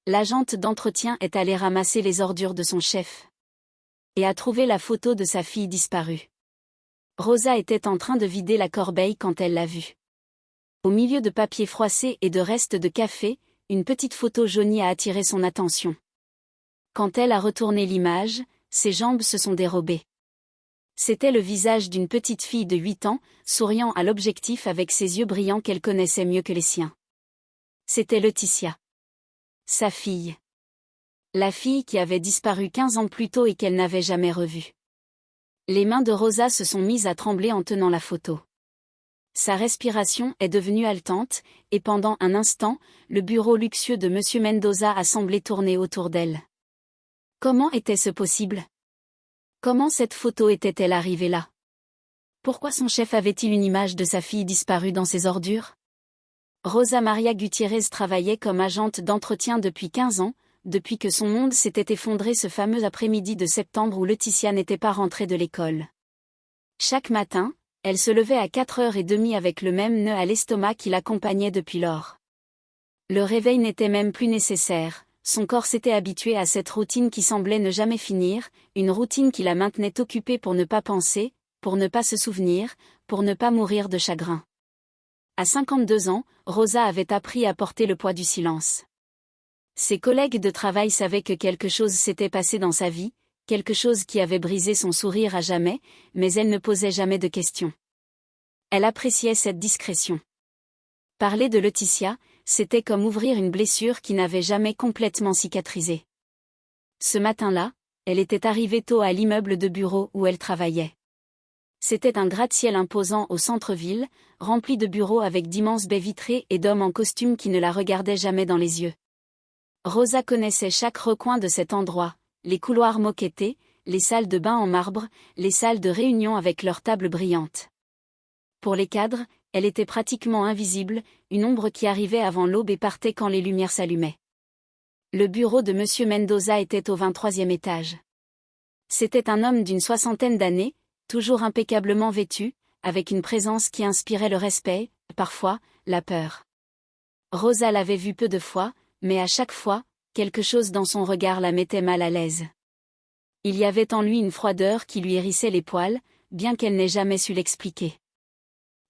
L'agente d'entretien est allée ramasser les ordures de son chef et a trouvé la photo de sa fille disparue. Rosa était en train de vider la corbeille quand elle l'a vue. Au milieu de papier froissé et de restes de café, une petite photo jaunie a attiré son attention. Quand elle a retourné l'image, ses jambes se sont dérobées. C'était le visage d'une petite fille de 8 ans, souriant à l'objectif avec ses yeux brillants qu'elle connaissait mieux que les siens. C'était Laetitia. Sa fille. La fille qui avait disparu 15 ans plus tôt et qu'elle n'avait jamais revue. Les mains de Rosa se sont mises à trembler en tenant la photo. Sa respiration est devenue haletante, et pendant un instant, le bureau luxueux de Monsieur Mendoza a semblé tourner autour d'elle. Comment était-ce possible? Comment cette photo était-elle arrivée là? Pourquoi son chef avait-il une image de sa fille disparue dans ses ordures? Rosa Maria Gutiérrez travaillait comme agente d'entretien depuis 15 ans, depuis que son monde s'était effondré ce fameux après-midi de septembre où Laetitia n'était pas rentrée de l'école. Chaque matin, elle se levait à 4h30 avec le même nœud à l'estomac qui l'accompagnait depuis lors. Le réveil n'était même plus nécessaire, son corps s'était habitué à cette routine qui semblait ne jamais finir, une routine qui la maintenait occupée pour ne pas penser, pour ne pas se souvenir, pour ne pas mourir de chagrin. À 52 ans, Rosa avait appris à porter le poids du silence. Ses collègues de travail savaient que quelque chose s'était passé dans sa vie, quelque chose qui avait brisé son sourire à jamais, mais elle ne posait jamais de questions. Elle appréciait cette discrétion. Parler de Laetitia, c'était comme ouvrir une blessure qui n'avait jamais complètement cicatrisé. Ce matin-là, elle était arrivée tôt à l'immeuble de bureau où elle travaillait. C'était un gratte-ciel imposant au centre-ville, rempli de bureaux avec d'immenses baies vitrées et d'hommes en costume qui ne la regardaient jamais dans les yeux. Rosa connaissait chaque recoin de cet endroit, les couloirs moquettés, les salles de bain en marbre, les salles de réunion avec leurs tables brillantes. Pour les cadres, elle était pratiquement invisible, une ombre qui arrivait avant l'aube et partait quand les lumières s'allumaient. Le bureau de Monsieur Mendoza était au 23e étage. C'était un homme d'une 60aine d'années, toujours impeccablement vêtu, avec une présence qui inspirait le respect, parfois, la peur. Rosa l'avait vu peu de fois, mais à chaque fois, quelque chose dans son regard la mettait mal à l'aise. Il y avait en lui une froideur qui lui hérissait les poils, bien qu'elle n'ait jamais su l'expliquer.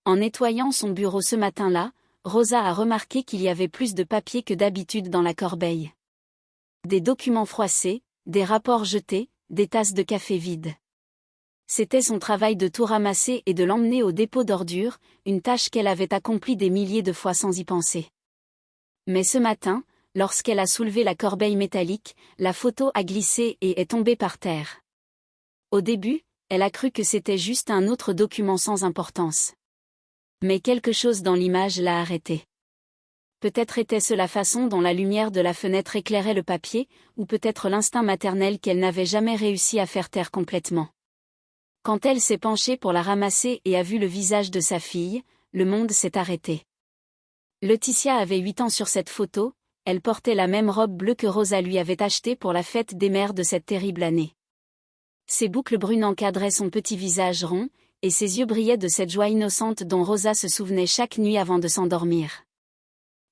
En nettoyant son bureau ce matin-là, Rosa a remarqué qu'il y avait plus de papier que d'habitude dans la corbeille. Des documents froissés, des rapports jetés, des tasses de café vides. C'était son travail de tout ramasser et de l'emmener au dépôt d'ordures, une tâche qu'elle avait accomplie des milliers de fois sans y penser. Mais ce matin, lorsqu'elle a soulevé la corbeille métallique, la photo a glissé et est tombée par terre. Au début, elle a cru que c'était juste un autre document sans importance. Mais quelque chose dans l'image l'a arrêtée. Peut-être était-ce la façon dont la lumière de la fenêtre éclairait le papier, ou peut-être l'instinct maternel qu'elle n'avait jamais réussi à faire taire complètement. Quand elle s'est penchée pour la ramasser et a vu le visage de sa fille, le monde s'est arrêté. Laetitia avait 8 ans sur cette photo, elle portait la même robe bleue que Rosa lui avait achetée pour la fête des mères de cette terrible année. Ses boucles brunes encadraient son petit visage rond, et ses yeux brillaient de cette joie innocente dont Rosa se souvenait chaque nuit avant de s'endormir.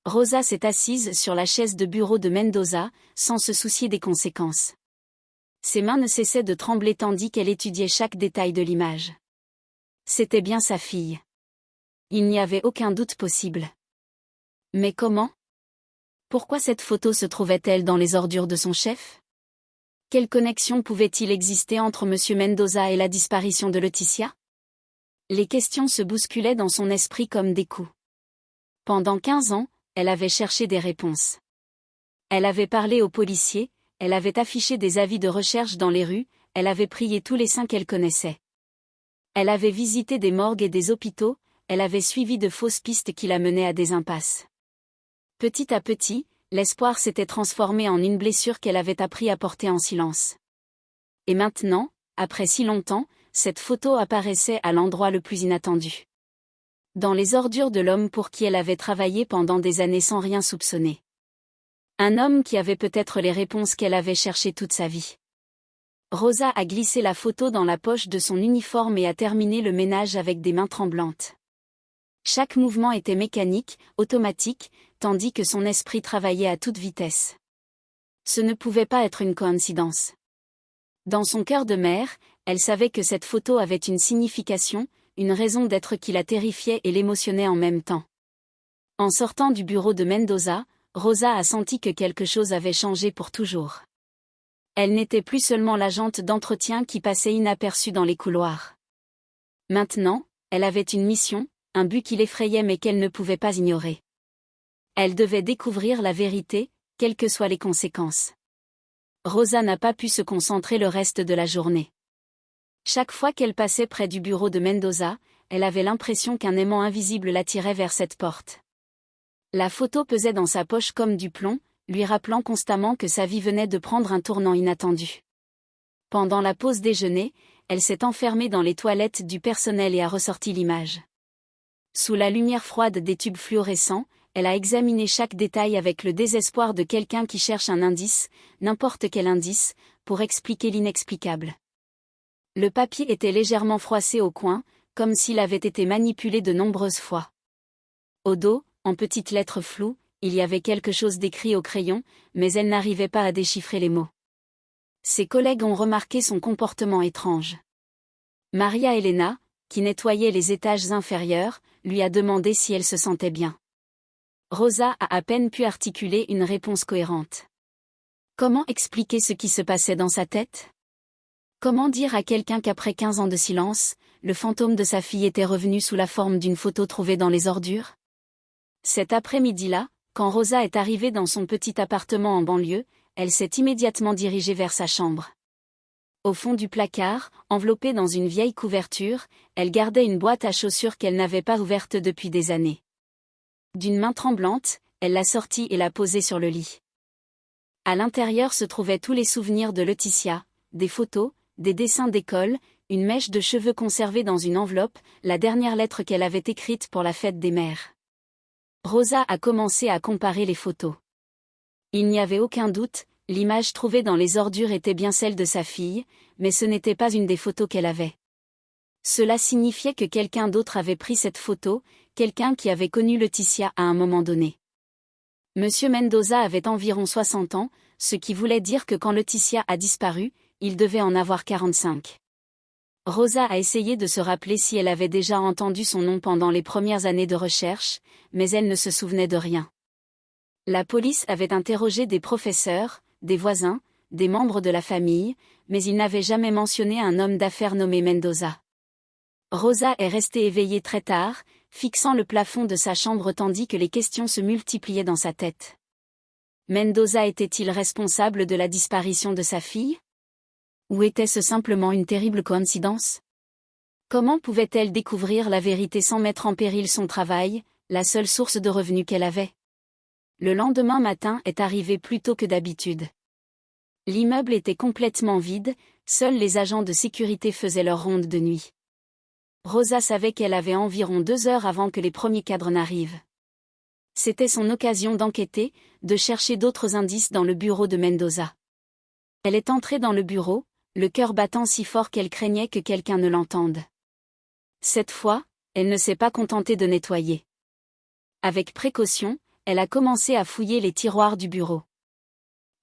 Rosa s'est assise sur la chaise de bureau de Mendoza, sans se soucier des conséquences. Ses mains ne cessaient de trembler tandis qu'elle étudiait chaque détail de l'image. C'était bien sa fille. Il n'y avait aucun doute possible. Mais comment? Pourquoi cette photo se trouvait-elle dans les ordures de son chef? Quelle connexion pouvait-il exister entre M. Mendoza et la disparition de Laetitia? Les questions se bousculaient dans son esprit comme des coups. Pendant 15 ans, elle avait cherché des réponses. Elle avait parlé aux policiers, elle avait affiché des avis de recherche dans les rues, elle avait prié tous les saints qu'elle connaissait. Elle avait visité des morgues et des hôpitaux, elle avait suivi de fausses pistes qui la menaient à des impasses. Petit à petit, l'espoir s'était transformé en une blessure qu'elle avait appris à porter en silence. Et maintenant, après si longtemps, cette photo apparaissait à l'endroit le plus inattendu. Dans les ordures de l'homme pour qui elle avait travaillé pendant des années sans rien soupçonner. Un homme qui avait peut-être les réponses qu'elle avait cherchées toute sa vie. Rosa a glissé la photo dans la poche de son uniforme et a terminé le ménage avec des mains tremblantes. Chaque mouvement était mécanique, automatique, tandis que son esprit travaillait à toute vitesse. Ce ne pouvait pas être une coïncidence. Dans son cœur de mère, elle savait que cette photo avait une signification, une raison d'être qui la terrifiait et l'émotionnait en même temps. En sortant du bureau de Mendoza, Rosa a senti que quelque chose avait changé pour toujours. Elle n'était plus seulement l'agente d'entretien qui passait inaperçue dans les couloirs. Maintenant, elle avait une mission, un but qui l'effrayait mais qu'elle ne pouvait pas ignorer. Elle devait découvrir la vérité, quelles que soient les conséquences. Rosa n'a pas pu se concentrer le reste de la journée. Chaque fois qu'elle passait près du bureau de Mendoza, elle avait l'impression qu'un aimant invisible l'attirait vers cette porte. La photo pesait dans sa poche comme du plomb, lui rappelant constamment que sa vie venait de prendre un tournant inattendu. Pendant la pause déjeuner, elle s'est enfermée dans les toilettes du personnel et a ressorti l'image. Sous la lumière froide des tubes fluorescents, elle a examiné chaque détail avec le désespoir de quelqu'un qui cherche un indice, n'importe quel indice, pour expliquer l'inexplicable. Le papier était légèrement froissé au coin, comme s'il avait été manipulé de nombreuses fois. Au dos, en petites lettres floues, il y avait quelque chose d'écrit au crayon, mais elle n'arrivait pas à déchiffrer les mots. Ses collègues ont remarqué son comportement étrange. Maria Elena, qui nettoyait les étages inférieurs, lui a demandé si elle se sentait bien. Rosa a à peine pu articuler une réponse cohérente. Comment expliquer ce qui se passait dans sa tête? Comment dire à quelqu'un qu'après 15 ans de silence, le fantôme de sa fille était revenu sous la forme d'une photo trouvée dans les ordures? Cet après-midi-là, quand Rosa est arrivée dans son petit appartement en banlieue, elle s'est immédiatement dirigée vers sa chambre. Au fond du placard, enveloppée dans une vieille couverture, elle gardait une boîte à chaussures qu'elle n'avait pas ouverte depuis des années. D'une main tremblante, elle l'a sortie et l'a posée sur le lit. À l'intérieur se trouvaient tous les souvenirs de Laetitia, des photos, des dessins d'école, une mèche de cheveux conservée dans une enveloppe, la dernière lettre qu'elle avait écrite pour la fête des mères. Rosa a commencé à comparer les photos. Il n'y avait aucun doute, l'image trouvée dans les ordures était bien celle de sa fille, mais ce n'était pas une des photos qu'elle avait. Cela signifiait que quelqu'un d'autre avait pris cette photo, quelqu'un qui avait connu Laetitia à un moment donné. Monsieur Mendoza avait environ 60 ans, ce qui voulait dire que quand Laetitia a disparu, il devait en avoir 45. Rosa a essayé de se rappeler si elle avait déjà entendu son nom pendant les premières années de recherche, mais elle ne se souvenait de rien. La police avait interrogé des professeurs, des voisins, des membres de la famille, mais ils n'avaient jamais mentionné un homme d'affaires nommé Mendoza. Rosa est restée éveillée très tard, fixant le plafond de sa chambre tandis que les questions se multipliaient dans sa tête. Mendoza était-il responsable de la disparition de sa fille? Ou était-ce simplement une terrible coïncidence? Comment pouvait-elle découvrir la vérité sans mettre en péril son travail, la seule source de revenus qu'elle avait? Le lendemain matin est arrivé plus tôt que d'habitude. L'immeuble était complètement vide, seuls les agents de sécurité faisaient leur ronde de nuit. Rosa savait qu'elle avait environ 2 heures avant que les premiers cadres n'arrivent. C'était son occasion d'enquêter, de chercher d'autres indices dans le bureau de Mendoza. Elle est entrée dans le bureau, le cœur battant si fort qu'elle craignait que quelqu'un ne l'entende. Cette fois, elle ne s'est pas contentée de nettoyer. Avec précaution, elle a commencé à fouiller les tiroirs du bureau.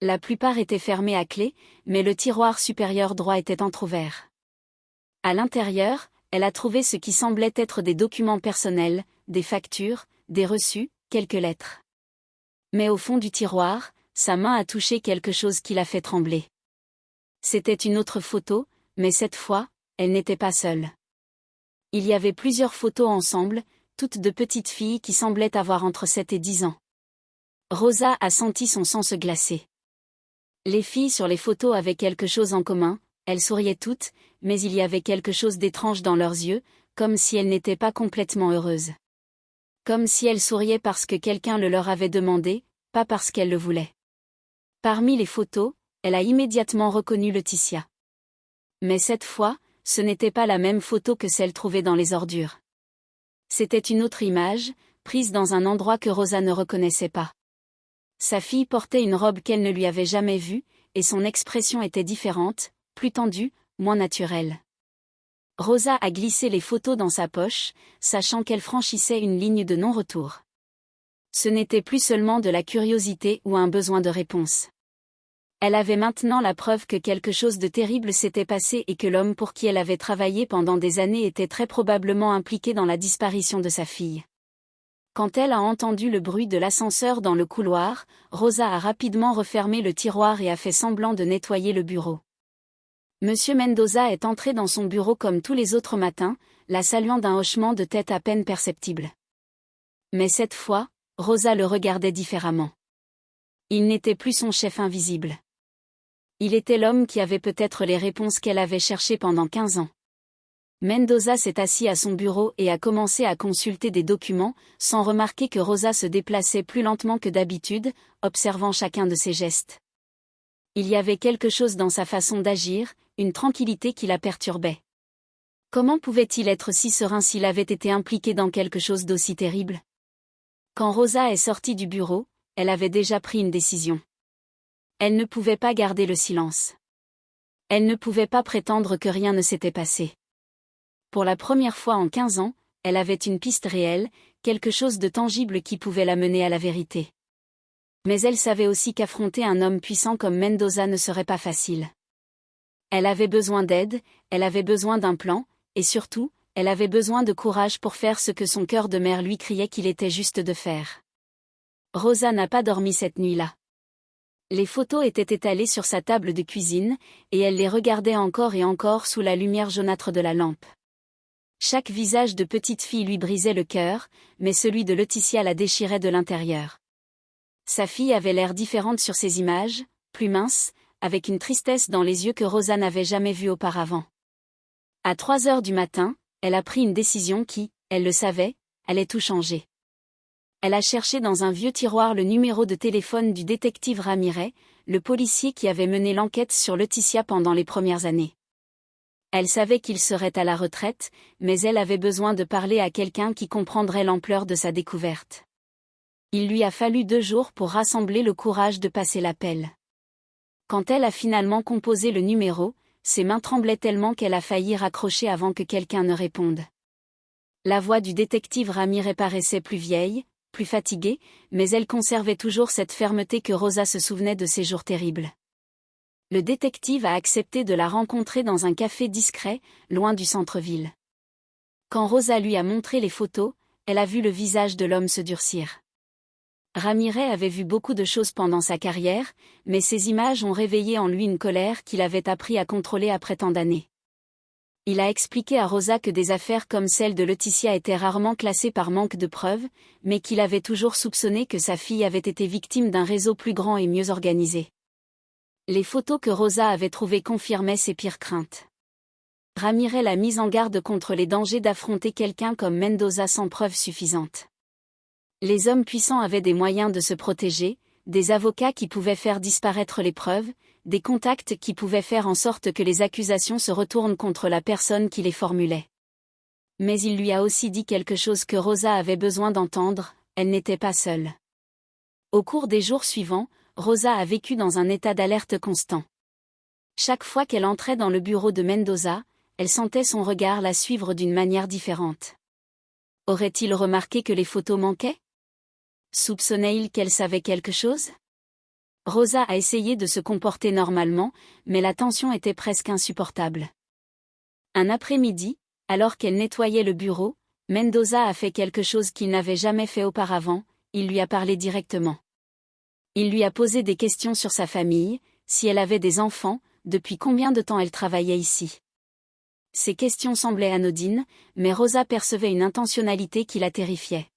La plupart étaient fermés à clé, mais le tiroir supérieur droit était entrouvert. À l'intérieur, elle a trouvé ce qui semblait être des documents personnels, des factures, des reçus, quelques lettres. Mais au fond du tiroir, sa main a touché quelque chose qui l'a fait trembler. C'était une autre photo, mais cette fois, elle n'était pas seule. Il y avait plusieurs photos ensemble, toutes de petites filles qui semblaient avoir entre 7 et 10 ans. Rosa a senti son sang se glacer. Les filles sur les photos avaient quelque chose en commun, elles souriaient toutes, mais il y avait quelque chose d'étrange dans leurs yeux, comme si elles n'étaient pas complètement heureuses. Comme si elles souriaient parce que quelqu'un le leur avait demandé, pas parce qu'elles le voulaient. Parmi les photos, elle a immédiatement reconnu Laetitia. Mais cette fois, ce n'était pas la même photo que celle trouvée dans les ordures. C'était une autre image, prise dans un endroit que Rosa ne reconnaissait pas. Sa fille portait une robe qu'elle ne lui avait jamais vue, et son expression était différente, plus tendue, moins naturelle. Rosa a glissé les photos dans sa poche, sachant qu'elle franchissait une ligne de non-retour. Ce n'était plus seulement de la curiosité ou un besoin de réponse. Elle avait maintenant la preuve que quelque chose de terrible s'était passé et que l'homme pour qui elle avait travaillé pendant des années était très probablement impliqué dans la disparition de sa fille. Quand elle a entendu le bruit de l'ascenseur dans le couloir, Rosa a rapidement refermé le tiroir et a fait semblant de nettoyer le bureau. Monsieur Mendoza est entré dans son bureau comme tous les autres matins, la saluant d'un hochement de tête à peine perceptible. Mais cette fois, Rosa le regardait différemment. Il n'était plus son chef invisible. Il était l'homme qui avait peut-être les réponses qu'elle avait cherchées pendant 15 ans. Mendoza s'est assis à son bureau et a commencé à consulter des documents, sans remarquer que Rosa se déplaçait plus lentement que d'habitude, observant chacun de ses gestes. Il y avait quelque chose dans sa façon d'agir, une tranquillité qui la perturbait. Comment pouvait-il être si serein s'il avait été impliqué dans quelque chose d'aussi terrible? Quand Rosa est sortie du bureau, elle avait déjà pris une décision. Elle ne pouvait pas garder le silence. Elle ne pouvait pas prétendre que rien ne s'était passé. Pour la première fois en 15 ans, elle avait une piste réelle, quelque chose de tangible qui pouvait la mener à la vérité. Mais elle savait aussi qu'affronter un homme puissant comme Mendoza ne serait pas facile. Elle avait besoin d'aide, elle avait besoin d'un plan, et surtout, elle avait besoin de courage pour faire ce que son cœur de mère lui criait qu'il était juste de faire. Rosa n'a pas dormi cette nuit-là. Les photos étaient étalées sur sa table de cuisine, et elle les regardait encore et encore sous la lumière jaunâtre de la lampe. Chaque visage de petite fille lui brisait le cœur, mais celui de Laetitia la déchirait de l'intérieur. Sa fille avait l'air différente sur ces images, plus mince, avec une tristesse dans les yeux que Rosa n'avait jamais vue auparavant. À 3 heures du matin, elle a pris une décision qui, elle le savait, allait tout changer. Elle a cherché dans un vieux tiroir le numéro de téléphone du détective Ramirez, le policier qui avait mené l'enquête sur Laetitia pendant les premières années. Elle savait qu'il serait à la retraite, mais elle avait besoin de parler à quelqu'un qui comprendrait l'ampleur de sa découverte. Il lui a fallu 2 jours pour rassembler le courage de passer l'appel. Quand elle a finalement composé le numéro, ses mains tremblaient tellement qu'elle a failli raccrocher avant que quelqu'un ne réponde. La voix du détective Ramirez paraissait plus vieille, plus fatiguée, mais elle conservait toujours cette fermeté que Rosa se souvenait de ces jours terribles. Le détective a accepté de la rencontrer dans un café discret, loin du centre-ville. Quand Rosa lui a montré les photos, elle a vu le visage de l'homme se durcir. Ramirez avait vu beaucoup de choses pendant sa carrière, mais ces images ont réveillé en lui une colère qu'il avait appris à contrôler après tant d'années. Il a expliqué à Rosa que des affaires comme celle de Laetitia étaient rarement classées par manque de preuves, mais qu'il avait toujours soupçonné que sa fille avait été victime d'un réseau plus grand et mieux organisé. Les photos que Rosa avait trouvées confirmaient ses pires craintes. Ramirez l'a mise en garde contre les dangers d'affronter quelqu'un comme Mendoza sans preuves suffisantes. Les hommes puissants avaient des moyens de se protéger, des avocats qui pouvaient faire disparaître les preuves, des contacts qui pouvaient faire en sorte que les accusations se retournent contre la personne qui les formulait. Mais il lui a aussi dit quelque chose que Rosa avait besoin d'entendre, elle n'était pas seule. Au cours des jours suivants, Rosa a vécu dans un état d'alerte constant. Chaque fois qu'elle entrait dans le bureau de Mendoza, elle sentait son regard la suivre d'une manière différente. Aurait-il remarqué que les photos manquaient? Soupçonnait-il qu'elle savait quelque chose? Rosa a essayé de se comporter normalement, mais la tension était presque insupportable. Un après-midi, alors qu'elle nettoyait le bureau, Mendoza a fait quelque chose qu'il n'avait jamais fait auparavant, il lui a parlé directement. Il lui a posé des questions sur sa famille, si elle avait des enfants, depuis combien de temps elle travaillait ici. Ces questions semblaient anodines, mais Rosa percevait une intentionnalité qui la terrifiait.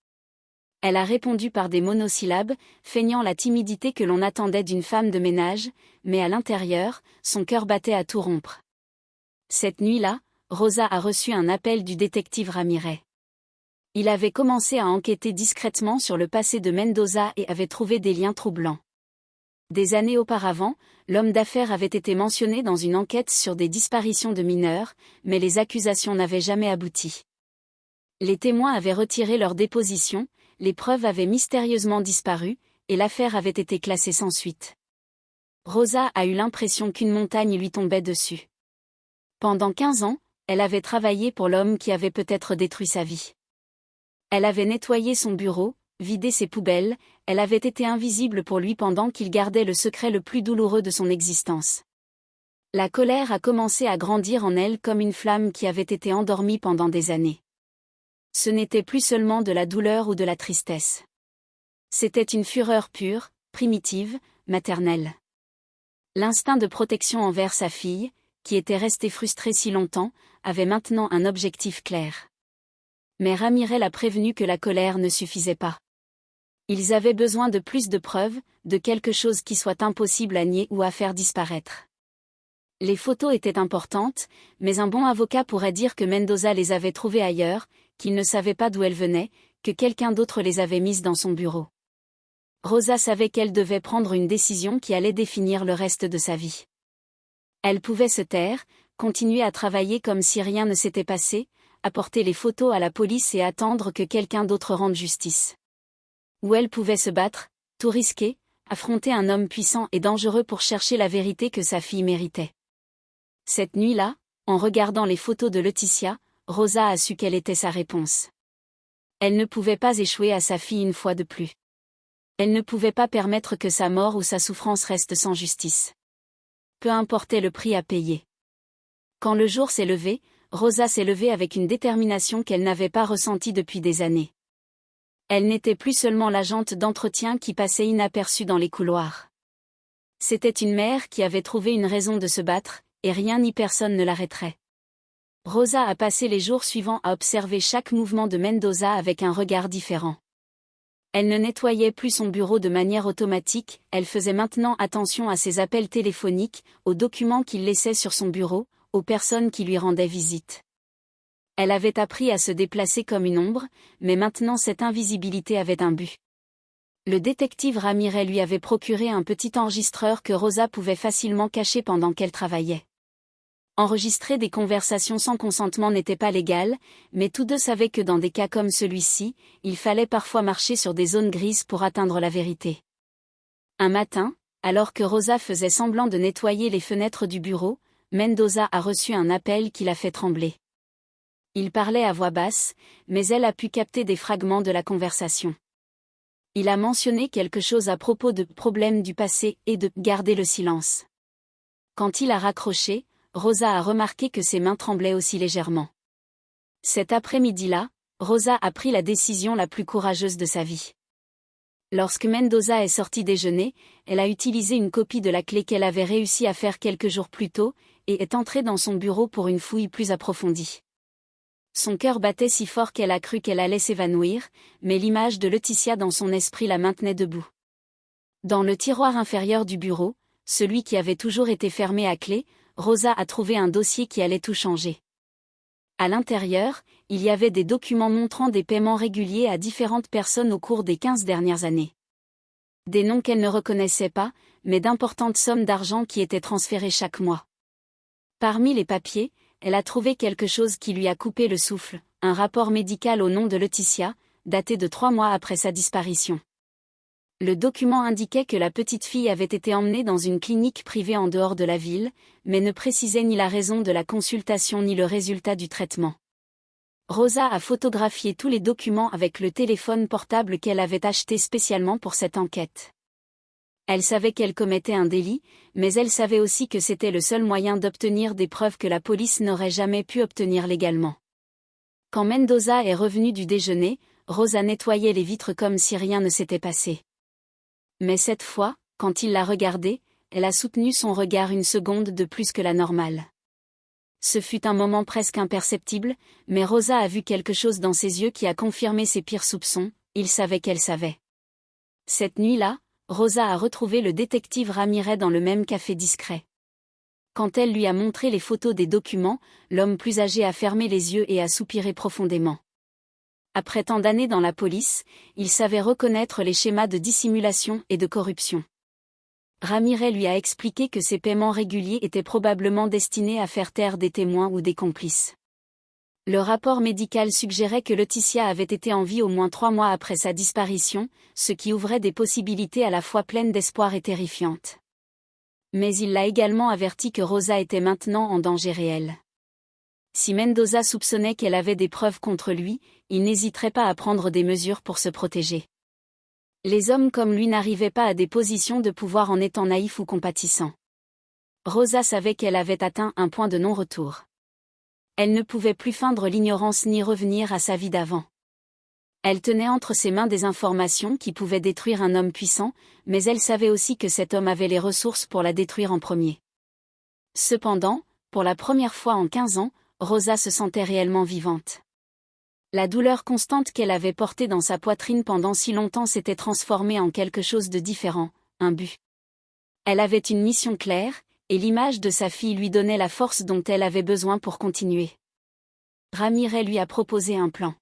Elle a répondu par des monosyllabes, feignant la timidité que l'on attendait d'une femme de ménage, mais à l'intérieur, son cœur battait à tout rompre. Cette nuit-là, Rosa a reçu un appel du détective Ramirez. Il avait commencé à enquêter discrètement sur le passé de Mendoza et avait trouvé des liens troublants. Des années auparavant, l'homme d'affaires avait été mentionné dans une enquête sur des disparitions de mineurs, mais les accusations n'avaient jamais abouti. Les témoins avaient retiré leur déposition, les preuves avaient mystérieusement disparu, et l'affaire avait été classée sans suite. Rosa a eu l'impression qu'une montagne lui tombait dessus. Pendant 15 ans, elle avait travaillé pour l'homme qui avait peut-être détruit sa vie. Elle avait nettoyé son bureau, vider ses poubelles, elle avait été invisible pour lui pendant qu'il gardait le secret le plus douloureux de son existence. La colère a commencé à grandir en elle comme une flamme qui avait été endormie pendant des années. Ce n'était plus seulement de la douleur ou de la tristesse. C'était une fureur pure, primitive, maternelle. L'instinct de protection envers sa fille, qui était restée frustrée si longtemps, avait maintenant un objectif clair. Mais Ramirez l'a prévenu que la colère ne suffisait pas. Ils avaient besoin de plus de preuves, de quelque chose qui soit impossible à nier ou à faire disparaître. Les photos étaient importantes, mais un bon avocat pourrait dire que Mendoza les avait trouvées ailleurs, qu'il ne savait pas d'où elles venaient, que quelqu'un d'autre les avait mises dans son bureau. Rosa savait qu'elle devait prendre une décision qui allait définir le reste de sa vie. Elle pouvait se taire, continuer à travailler comme si rien ne s'était passé, apporter les photos à la police et attendre que quelqu'un d'autre rende justice. Ou elle pouvait se battre, tout risquer, affronter un homme puissant et dangereux pour chercher la vérité que sa fille méritait. Cette nuit-là, en regardant les photos de Laetitia, Rosa a su quelle était sa réponse. Elle ne pouvait pas échouer à sa fille une fois de plus. Elle ne pouvait pas permettre que sa mort ou sa souffrance reste sans justice. Peu importait le prix à payer. Quand le jour s'est levé, Rosa s'est levée avec une détermination qu'elle n'avait pas ressentie depuis des années. Elle n'était plus seulement l'agente d'entretien qui passait inaperçue dans les couloirs. C'était une mère qui avait trouvé une raison de se battre, et rien ni personne ne l'arrêterait. Rosa a passé les jours suivants à observer chaque mouvement de Mendoza avec un regard différent. Elle ne nettoyait plus son bureau de manière automatique, elle faisait maintenant attention à ses appels téléphoniques, aux documents qu'il laissait sur son bureau, aux personnes qui lui rendaient visite. Elle avait appris à se déplacer comme une ombre, mais maintenant cette invisibilité avait un but. Le détective Ramirez lui avait procuré un petit enregistreur que Rosa pouvait facilement cacher pendant qu'elle travaillait. Enregistrer des conversations sans consentement n'était pas légal, mais tous deux savaient que dans des cas comme celui-ci, il fallait parfois marcher sur des zones grises pour atteindre la vérité. Un matin, alors que Rosa faisait semblant de nettoyer les fenêtres du bureau, Mendoza a reçu un appel qui l'a fait trembler. Il parlait à voix basse, mais elle a pu capter des fragments de la conversation. Il a mentionné quelque chose à propos de problèmes du passé et de garder le silence. Quand il a raccroché, Rosa a remarqué que ses mains tremblaient aussi légèrement. Cet après-midi-là, Rosa a pris la décision la plus courageuse de sa vie. Lorsque Mendoza est sortie déjeuner, elle a utilisé une copie de la clé qu'elle avait réussi à faire quelques jours plus tôt, et est entrée dans son bureau pour une fouille plus approfondie. Son cœur battait si fort qu'elle a cru qu'elle allait s'évanouir, mais l'image de Laetitia dans son esprit la maintenait debout. Dans le tiroir inférieur du bureau, celui qui avait toujours été fermé à clé, Rosa a trouvé un dossier qui allait tout changer. À l'intérieur, il y avait des documents montrant des paiements réguliers à différentes personnes au cours des 15 dernières années. Des noms qu'elle ne reconnaissait pas, mais d'importantes sommes d'argent qui étaient transférées chaque mois. Parmi les papiers, elle a trouvé quelque chose qui lui a coupé le souffle, un rapport médical au nom de Laetitia, daté de 3 mois après sa disparition. Le document indiquait que la petite fille avait été emmenée dans une clinique privée en dehors de la ville, mais ne précisait ni la raison de la consultation ni le résultat du traitement. Rosa a photographié tous les documents avec le téléphone portable qu'elle avait acheté spécialement pour cette enquête. Elle savait qu'elle commettait un délit, mais elle savait aussi que c'était le seul moyen d'obtenir des preuves que la police n'aurait jamais pu obtenir légalement. Quand Mendoza est revenue du déjeuner, Rosa nettoyait les vitres comme si rien ne s'était passé. Mais cette fois, quand il l'a regardée, elle a soutenu son regard une seconde de plus que la normale. Ce fut un moment presque imperceptible, mais Rosa a vu quelque chose dans ses yeux qui a confirmé ses pires soupçons, il savait qu'elle savait. Cette nuit-là, Rosa a retrouvé le détective Ramirez dans le même café discret. Quand elle lui a montré les photos des documents, l'homme plus âgé a fermé les yeux et a soupiré profondément. Après tant d'années dans la police, il savait reconnaître les schémas de dissimulation et de corruption. Ramirez lui a expliqué que ces paiements réguliers étaient probablement destinés à faire taire des témoins ou des complices. Le rapport médical suggérait que Laetitia avait été en vie au moins 3 mois après sa disparition, ce qui ouvrait des possibilités à la fois pleines d'espoir et terrifiantes. Mais il l'a également averti que Rosa était maintenant en danger réel. Si Mendoza soupçonnait qu'elle avait des preuves contre lui, il n'hésiterait pas à prendre des mesures pour se protéger. Les hommes comme lui n'arrivaient pas à des positions de pouvoir en étant naïfs ou compatissants. Rosa savait qu'elle avait atteint un point de non-retour. Elle ne pouvait plus feindre l'ignorance ni revenir à sa vie d'avant. Elle tenait entre ses mains des informations qui pouvaient détruire un homme puissant, mais elle savait aussi que cet homme avait les ressources pour la détruire en premier. Cependant, pour la première fois en 15 ans, Rosa se sentait réellement vivante. La douleur constante qu'elle avait portée dans sa poitrine pendant si longtemps s'était transformée en quelque chose de différent, un but. Elle avait une mission claire, et l'image de sa fille lui donnait la force dont elle avait besoin pour continuer. Ramirez lui a proposé un plan.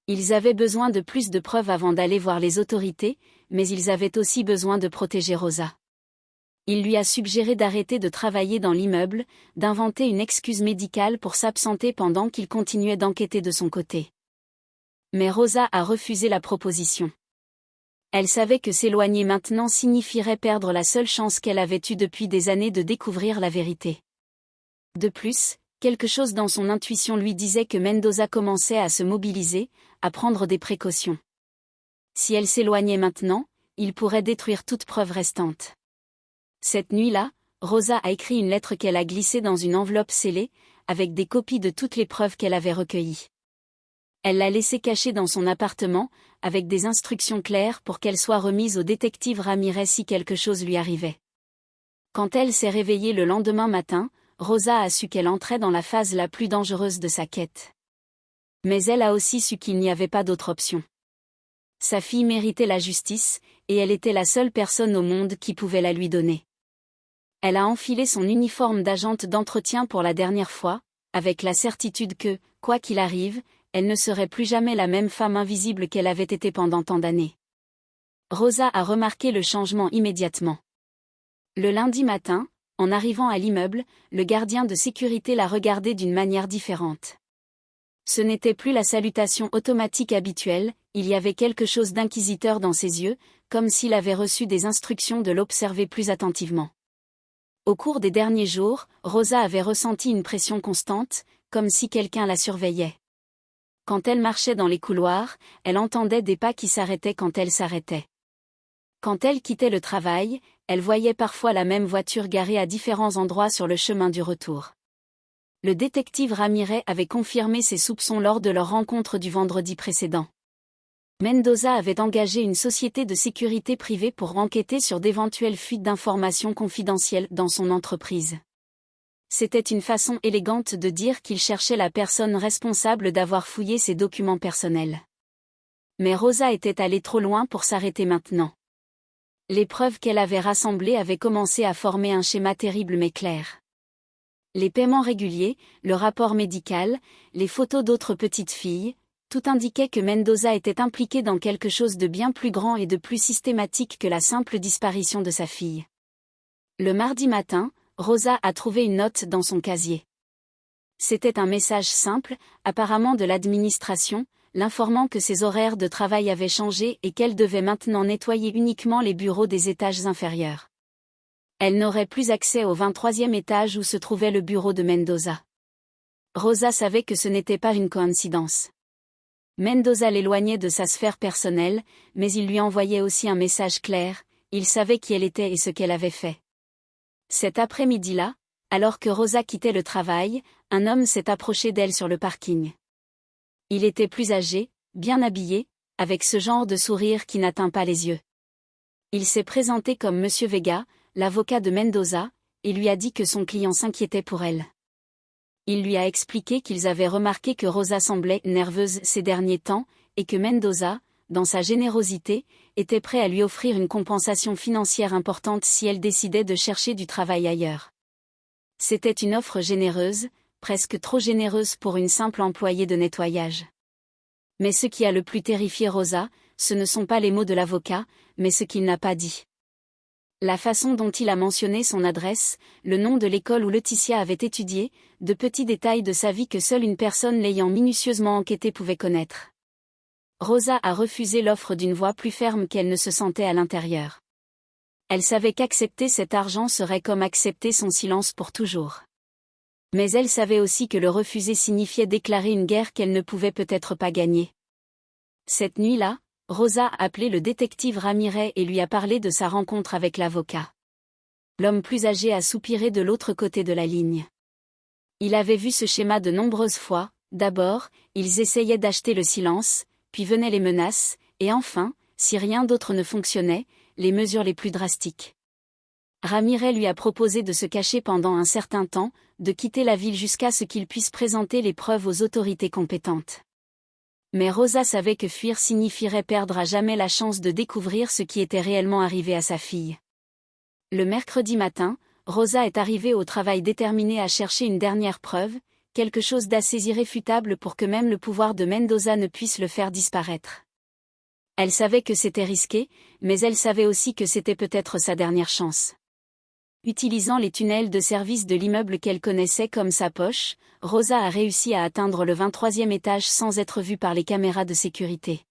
Ils avaient besoin de plus de preuves avant d'aller voir les autorités, mais ils avaient aussi besoin de protéger Rosa. Il lui a suggéré d'arrêter de travailler dans l'immeuble, d'inventer une excuse médicale pour s'absenter pendant qu'il continuait d'enquêter de son côté. Mais Rosa a refusé la proposition. Elle savait que s'éloigner maintenant signifierait perdre la seule chance qu'elle avait eue depuis des années de découvrir la vérité. De plus, quelque chose dans son intuition lui disait que Mendoza commençait à se mobiliser, à prendre des précautions. Si elle s'éloignait maintenant, il pourrait détruire toute preuve restante. Cette nuit-là, Rosa a écrit une lettre qu'elle a glissée dans une enveloppe scellée, avec des copies de toutes les preuves qu'elle avait recueillies. Elle l'a laissée cachée dans son appartement, avec des instructions claires pour qu'elle soit remise au détective Ramirez si quelque chose lui arrivait. Quand elle s'est réveillée le lendemain matin, Rosa a su qu'elle entrait dans la phase la plus dangereuse de sa quête. Mais elle a aussi su qu'il n'y avait pas d'autre option. Sa fille méritait la justice, et elle était la seule personne au monde qui pouvait la lui donner. Elle a enfilé son uniforme d'agente d'entretien pour la dernière fois, avec la certitude que, quoi qu'il arrive, elle ne serait plus jamais la même femme invisible qu'elle avait été pendant tant d'années. Rosa a remarqué le changement immédiatement. Le lundi matin, en arrivant à l'immeuble, le gardien de sécurité l'a regardée d'une manière différente. Ce n'était plus la salutation automatique habituelle, il y avait quelque chose d'inquisiteur dans ses yeux, comme s'il avait reçu des instructions de l'observer plus attentivement. Au cours des derniers jours, Rosa avait ressenti une pression constante, comme si quelqu'un la surveillait. Quand elle marchait dans les couloirs, elle entendait des pas qui s'arrêtaient quand elle s'arrêtait. Quand elle quittait le travail, elle voyait parfois la même voiture garée à différents endroits sur le chemin du retour. Le détective Ramirez avait confirmé ses soupçons lors de leur rencontre du vendredi précédent. Mendoza avait engagé une société de sécurité privée pour enquêter sur d'éventuelles fuites d'informations confidentielles dans son entreprise. C'était une façon élégante de dire qu'il cherchait la personne responsable d'avoir fouillé ses documents personnels. Mais Rosa était allée trop loin pour s'arrêter maintenant. Les preuves qu'elle avait rassemblées avaient commencé à former un schéma terrible mais clair. Les paiements réguliers, le rapport médical, les photos d'autres petites filles, tout indiquait que Mendoza était impliqué dans quelque chose de bien plus grand et de plus systématique que la simple disparition de sa fille. Le mardi matin, Rosa a trouvé une note dans son casier. C'était un message simple, apparemment de l'administration, l'informant que ses horaires de travail avaient changé et qu'elle devait maintenant nettoyer uniquement les bureaux des étages inférieurs. Elle n'aurait plus accès au 23e étage où se trouvait le bureau de Mendoza. Rosa savait que ce n'était pas une coïncidence. Mendoza l'éloignait de sa sphère personnelle, mais il lui envoyait aussi un message clair, il savait qui elle était et ce qu'elle avait fait. Cet après-midi-là, alors que Rosa quittait le travail, un homme s'est approché d'elle sur le parking. Il était plus âgé, bien habillé, avec ce genre de sourire qui n'atteint pas les yeux. Il s'est présenté comme Monsieur Vega, l'avocat de Mendoza, et lui a dit que son client s'inquiétait pour elle. Il lui a expliqué qu'ils avaient remarqué que Rosa semblait nerveuse ces derniers temps, et que Mendoza, dans sa générosité, était prêt à lui offrir une compensation financière importante si elle décidait de chercher du travail ailleurs. C'était une offre généreuse, presque trop généreuse pour une simple employée de nettoyage. Mais ce qui a le plus terrifié Rosa, ce ne sont pas les mots de l'avocat, mais ce qu'il n'a pas dit. La façon dont il a mentionné son adresse, le nom de l'école où Laetitia avait étudié, de petits détails de sa vie que seule une personne l'ayant minutieusement enquêté pouvait connaître. Rosa a refusé l'offre d'une voix plus ferme qu'elle ne se sentait à l'intérieur. Elle savait qu'accepter cet argent serait comme accepter son silence pour toujours. Mais elle savait aussi que le refuser signifiait déclarer une guerre qu'elle ne pouvait peut-être pas gagner. Cette nuit-là, Rosa a appelé le détective Ramirez et lui a parlé de sa rencontre avec l'avocat. L'homme plus âgé a soupiré de l'autre côté de la ligne. Il avait vu ce schéma de nombreuses fois. D'abord, ils essayaient d'acheter le silence, puis venaient les menaces, et enfin, si rien d'autre ne fonctionnait, les mesures les plus drastiques. Ramirez lui a proposé de se cacher pendant un certain temps, de quitter la ville jusqu'à ce qu'il puisse présenter les preuves aux autorités compétentes. Mais Rosa savait que fuir signifierait perdre à jamais la chance de découvrir ce qui était réellement arrivé à sa fille. Le mercredi matin, Rosa est arrivée au travail déterminée à chercher une dernière preuve, quelque chose d'assez irréfutable pour que même le pouvoir de Mendoza ne puisse le faire disparaître. Elle savait que c'était risqué, mais elle savait aussi que c'était peut-être sa dernière chance. Utilisant les tunnels de service de l'immeuble qu'elle connaissait comme sa poche, Rosa a réussi à atteindre le 23e étage sans être vue par les caméras de sécurité.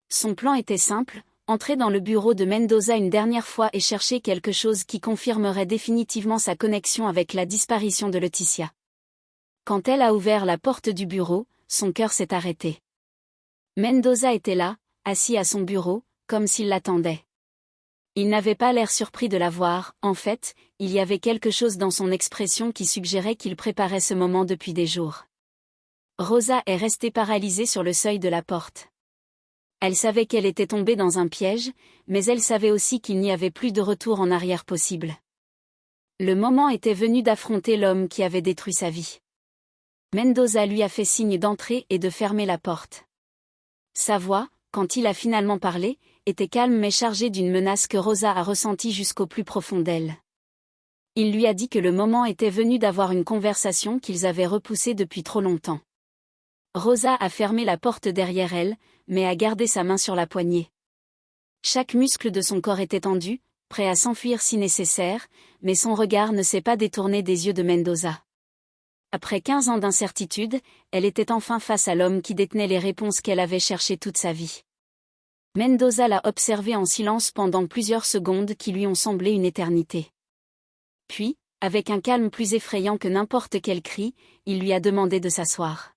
Son plan était simple, entrer dans le bureau de Mendoza une dernière fois et chercher quelque chose qui confirmerait définitivement sa connexion avec la disparition de Laetitia. Quand elle a ouvert la porte du bureau, son cœur s'est arrêté. Mendoza était là, assis à son bureau, comme s'il l'attendait. Il n'avait pas l'air surpris de la voir, en fait, il y avait quelque chose dans son expression qui suggérait qu'il préparait ce moment depuis des jours. Rosa est restée paralysée sur le seuil de la porte. Elle savait qu'elle était tombée dans un piège, mais elle savait aussi qu'il n'y avait plus de retour en arrière possible. Le moment était venu d'affronter l'homme qui avait détruit sa vie. Mendoza lui a fait signe d'entrer et de fermer la porte. Sa voix, quand il a finalement parlé, était calme mais chargée d'une menace que Rosa a ressentie jusqu'au plus profond d'elle. Il lui a dit que le moment était venu d'avoir une conversation qu'ils avaient repoussée depuis trop longtemps. Rosa a fermé la porte derrière elle, mais a gardé sa main sur la poignée. Chaque muscle de son corps était tendu, prêt à s'enfuir si nécessaire, mais son regard ne s'est pas détourné des yeux de Mendoza. Après 15 ans d'incertitude, elle était enfin face à l'homme qui détenait les réponses qu'elle avait cherchées toute sa vie. Mendoza l'a observé en silence pendant plusieurs secondes qui lui ont semblé une éternité. Puis, avec un calme plus effrayant que n'importe quel cri, il lui a demandé de s'asseoir.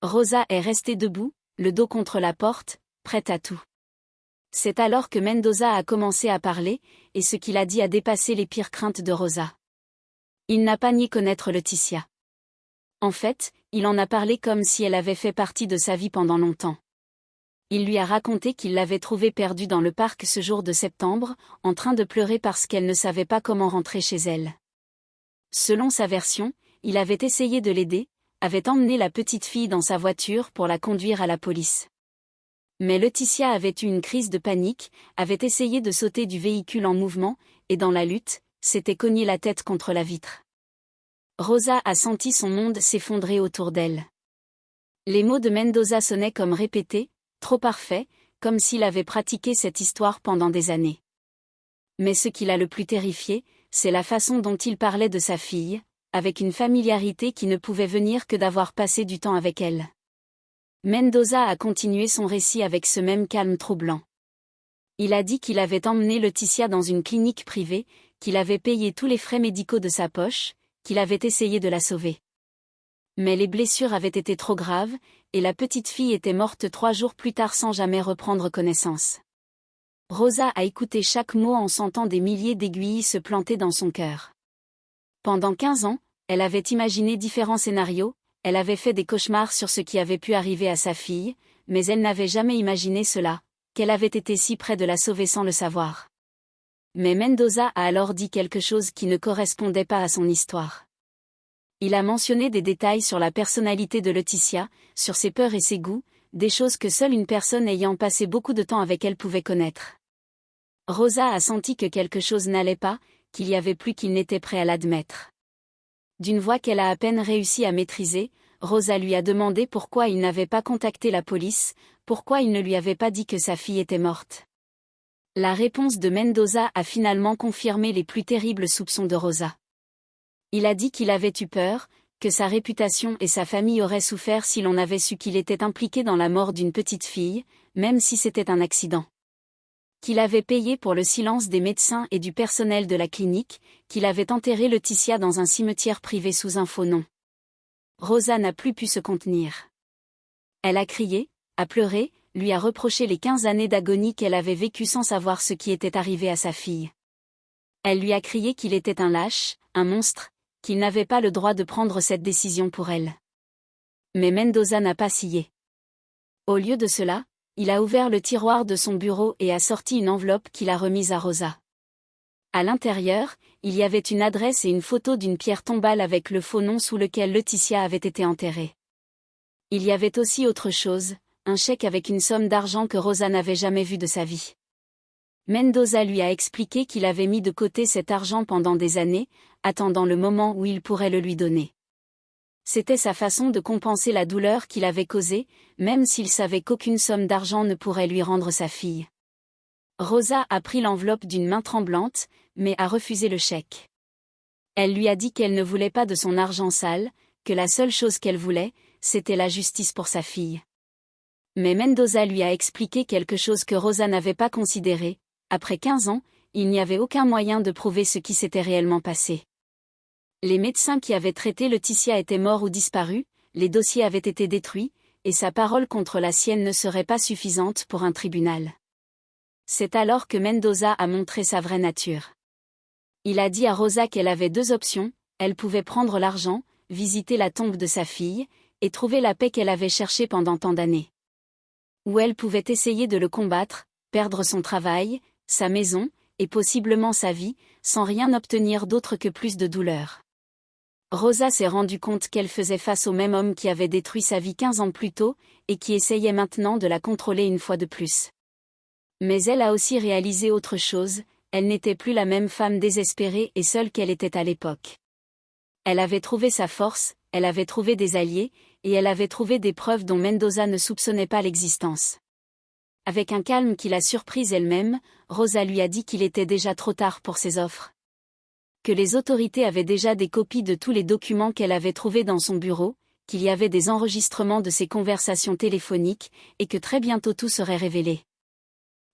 Rosa est restée debout, le dos contre la porte, prête à tout. C'est alors que Mendoza a commencé à parler, et ce qu'il a dit a dépassé les pires craintes de Rosa. Il n'a pas nié connaître Laetitia. En fait, il en a parlé comme si elle avait fait partie de sa vie pendant longtemps. Il lui a raconté qu'il l'avait trouvée perdue dans le parc ce jour de septembre, en train de pleurer parce qu'elle ne savait pas comment rentrer chez elle. Selon sa version, il avait essayé de l'aider, avait emmené la petite fille dans sa voiture pour la conduire à la police. Mais Laetitia avait eu une crise de panique, avait essayé de sauter du véhicule en mouvement, et dans la lutte, s'était cogné la tête contre la vitre. Rosa a senti son monde s'effondrer autour d'elle. Les mots de Mendoza sonnaient comme répétés, trop parfaits, comme s'il avait pratiqué cette histoire pendant des années. Mais ce qui l'a le plus terrifié, c'est la façon dont il parlait de sa fille, avec une familiarité qui ne pouvait venir que d'avoir passé du temps avec elle. Mendoza a continué son récit avec ce même calme troublant. Il a dit qu'il avait emmené Laetitia dans une clinique privée, qu'il avait payé tous les frais médicaux de sa poche, qu'il avait essayé de la sauver. Mais les blessures avaient été trop graves, et la petite fille était morte 3 jours plus tard sans jamais reprendre connaissance. Rosa a écouté chaque mot en sentant des milliers d'aiguilles se planter dans son cœur. Pendant 15 ans, elle avait imaginé différents scénarios, elle avait fait des cauchemars sur ce qui avait pu arriver à sa fille, mais elle n'avait jamais imaginé cela, qu'elle avait été si près de la sauver sans le savoir. Mais Mendoza a alors dit quelque chose qui ne correspondait pas à son histoire. Il a mentionné des détails sur la personnalité de Laetitia, sur ses peurs et ses goûts, des choses que seule une personne ayant passé beaucoup de temps avec elle pouvait connaître. Rosa a senti que quelque chose n'allait pas, qu'il y avait plus qu'il n'était prêt à l'admettre. D'une voix qu'elle a à peine réussi à maîtriser, Rosa lui a demandé pourquoi il n'avait pas contacté la police, pourquoi il ne lui avait pas dit que sa fille était morte. La réponse de Mendoza a finalement confirmé les plus terribles soupçons de Rosa. Il a dit qu'il avait eu peur, que sa réputation et sa famille auraient souffert si l'on avait su qu'il était impliqué dans la mort d'une petite fille, même si c'était un accident. Qu'il avait payé pour le silence des médecins et du personnel de la clinique, qu'il avait enterré Laetitia dans un cimetière privé sous un faux nom. Rosa n'a plus pu se contenir. Elle a crié, a pleuré, lui a reproché les 15 années d'agonie qu'elle avait vécues sans savoir ce qui était arrivé à sa fille. Elle lui a crié qu'il était un lâche, un monstre, qu'il n'avait pas le droit de prendre cette décision pour elle. Mais Mendoza n'a pas scié. Au lieu de cela, il a ouvert le tiroir de son bureau et a sorti une enveloppe qu'il a remise à Rosa. À l'intérieur, il y avait une adresse et une photo d'une pierre tombale avec le faux nom sous lequel Laetitia avait été enterrée. Il y avait aussi autre chose, un chèque avec une somme d'argent que Rosa n'avait jamais vue de sa vie. Mendoza lui a expliqué qu'il avait mis de côté cet argent pendant des années, attendant le moment où il pourrait le lui donner. C'était sa façon de compenser la douleur qu'il avait causée, même s'il savait qu'aucune somme d'argent ne pourrait lui rendre sa fille. Rosa a pris l'enveloppe d'une main tremblante, mais a refusé le chèque. Elle lui a dit qu'elle ne voulait pas de son argent sale, que la seule chose qu'elle voulait, c'était la justice pour sa fille. Mais Mendoza lui a expliqué quelque chose que Rosa n'avait pas considéré. Après 15 ans, il n'y avait aucun moyen de prouver ce qui s'était réellement passé. Les médecins qui avaient traité Laetitia étaient morts ou disparus, les dossiers avaient été détruits, et sa parole contre la sienne ne serait pas suffisante pour un tribunal. C'est alors que Mendoza a montré sa vraie nature. Il a dit à Rosa qu'elle avait deux options, elle pouvait prendre l'argent, visiter la tombe de sa fille, et trouver la paix qu'elle avait cherchée pendant tant d'années. Ou elle pouvait essayer de le combattre, perdre son travail, sa maison, et possiblement sa vie, sans rien obtenir d'autre que plus de douleur. Rosa s'est rendue compte qu'elle faisait face au même homme qui avait détruit sa vie 15 ans plus tôt, et qui essayait maintenant de la contrôler une fois de plus. Mais elle a aussi réalisé autre chose, elle n'était plus la même femme désespérée et seule qu'elle était à l'époque. Elle avait trouvé sa force, elle avait trouvé des alliés, et elle avait trouvé des preuves dont Mendoza ne soupçonnait pas l'existence. Avec un calme qui l'a surprise elle-même, Rosa lui a dit qu'il était déjà trop tard pour ses offres. Que les autorités avaient déjà des copies de tous les documents qu'elle avait trouvés dans son bureau, qu'il y avait des enregistrements de ses conversations téléphoniques, et que très bientôt tout serait révélé.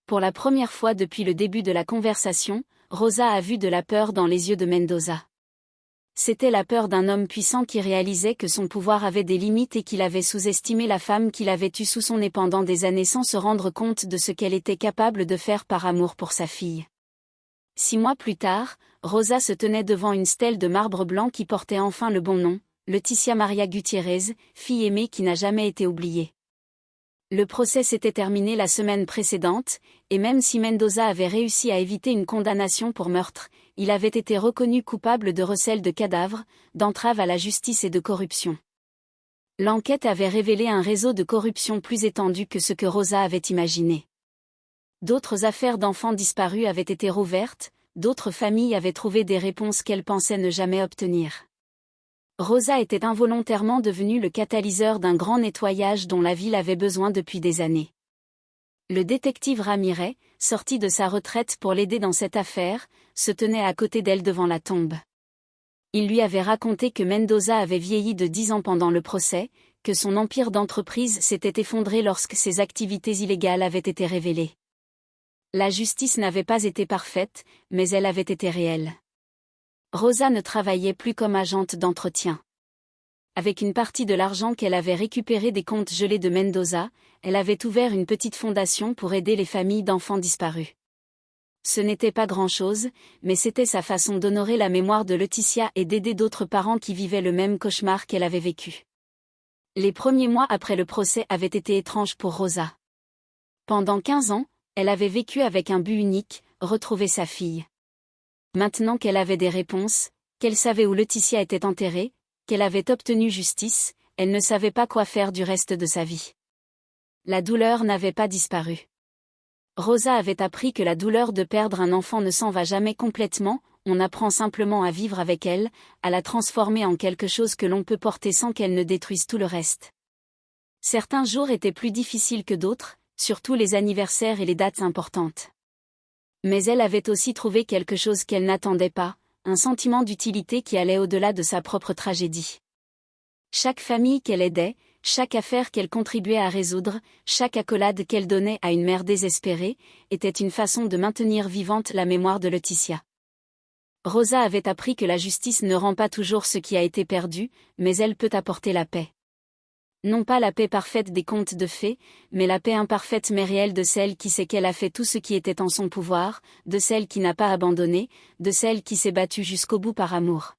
Pour la première fois depuis le début de la conversation, Rosa a vu de la peur dans les yeux de Mendoza. C'était la peur d'un homme puissant qui réalisait que son pouvoir avait des limites et qu'il avait sous-estimé la femme qu'il avait eue sous son nez pendant des années sans se rendre compte de ce qu'elle était capable de faire par amour pour sa fille. 6 mois plus tard, Rosa se tenait devant une stèle de marbre blanc qui portait enfin le bon nom, Laetitia Maria Gutiérrez, fille aimée qui n'a jamais été oubliée. Le procès s'était terminé la semaine précédente, et même si Mendoza avait réussi à éviter une condamnation pour meurtre, il avait été reconnu coupable de recel de cadavres, d'entrave à la justice et de corruption. L'enquête avait révélé un réseau de corruption plus étendu que ce que Rosa avait imaginé. D'autres affaires d'enfants disparus avaient été rouvertes, d'autres familles avaient trouvé des réponses qu'elles pensaient ne jamais obtenir. Rosa était involontairement devenue le catalyseur d'un grand nettoyage dont la ville avait besoin depuis des années. Le détective Ramirez, sorti de sa retraite pour l'aider dans cette affaire, se tenait à côté d'elle devant la tombe. Il lui avait raconté que Mendoza avait vieilli de 10 ans pendant le procès, que son empire d'entreprise s'était effondré lorsque ses activités illégales avaient été révélées. La justice n'avait pas été parfaite, mais elle avait été réelle. Rosa ne travaillait plus comme agente d'entretien. Avec une partie de l'argent qu'elle avait récupéré des comptes gelés de Mendoza, elle avait ouvert une petite fondation pour aider les familles d'enfants disparus. Ce n'était pas grand-chose, mais c'était sa façon d'honorer la mémoire de Laetitia et d'aider d'autres parents qui vivaient le même cauchemar qu'elle avait vécu. Les premiers mois après le procès avaient été étranges pour Rosa. Pendant 15 ans, elle avait vécu avec un but unique, retrouver sa fille. Maintenant qu'elle avait des réponses, qu'elle savait où Laetitia était enterrée, qu'elle avait obtenu justice, elle ne savait pas quoi faire du reste de sa vie. La douleur n'avait pas disparu. Rosa avait appris que la douleur de perdre un enfant ne s'en va jamais complètement, on apprend simplement à vivre avec elle, à la transformer en quelque chose que l'on peut porter sans qu'elle ne détruise tout le reste. Certains jours étaient plus difficiles que d'autres, surtout les anniversaires et les dates importantes. Mais elle avait aussi trouvé quelque chose qu'elle n'attendait pas, un sentiment d'utilité qui allait au-delà de sa propre tragédie. Chaque famille qu'elle aidait, chaque affaire qu'elle contribuait à résoudre, chaque accolade qu'elle donnait à une mère désespérée, était une façon de maintenir vivante la mémoire de Laetitia. Rosa avait appris que la justice ne rend pas toujours ce qui a été perdu, mais elle peut apporter la paix. Non pas la paix parfaite des contes de fées, mais la paix imparfaite mais réelle de celle qui sait qu'elle a fait tout ce qui était en son pouvoir, de celle qui n'a pas abandonné, de celle qui s'est battue jusqu'au bout par amour.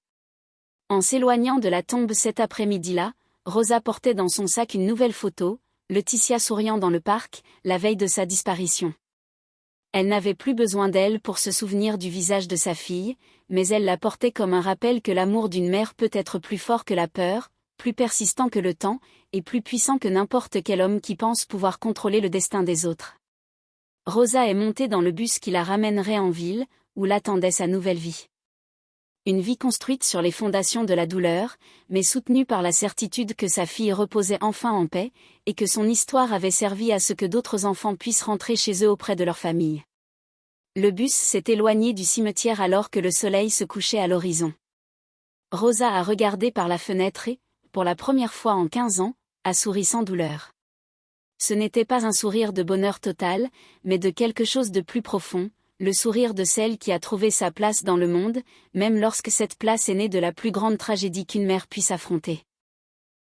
En s'éloignant de la tombe cet après-midi-là, Rosa portait dans son sac une nouvelle photo, Laetitia souriant dans le parc, la veille de sa disparition. Elle n'avait plus besoin d'elle pour se souvenir du visage de sa fille, mais elle la portait comme un rappel que l'amour d'une mère peut être plus fort que la peur, plus persistant que le temps, et plus puissant que n'importe quel homme qui pense pouvoir contrôler le destin des autres. Rosa est montée dans le bus qui la ramènerait en ville, où l'attendait sa nouvelle vie. Une vie construite sur les fondations de la douleur, mais soutenue par la certitude que sa fille reposait enfin en paix, et que son histoire avait servi à ce que d'autres enfants puissent rentrer chez eux auprès de leur famille. Le bus s'est éloigné du cimetière alors que le soleil se couchait à l'horizon. Rosa a regardé par la fenêtre et, pour la première fois en 15 ans, a souri sans douleur. Ce n'était pas un sourire de bonheur total, mais de quelque chose de plus profond, le sourire de celle qui a trouvé sa place dans le monde, même lorsque cette place est née de la plus grande tragédie qu'une mère puisse affronter.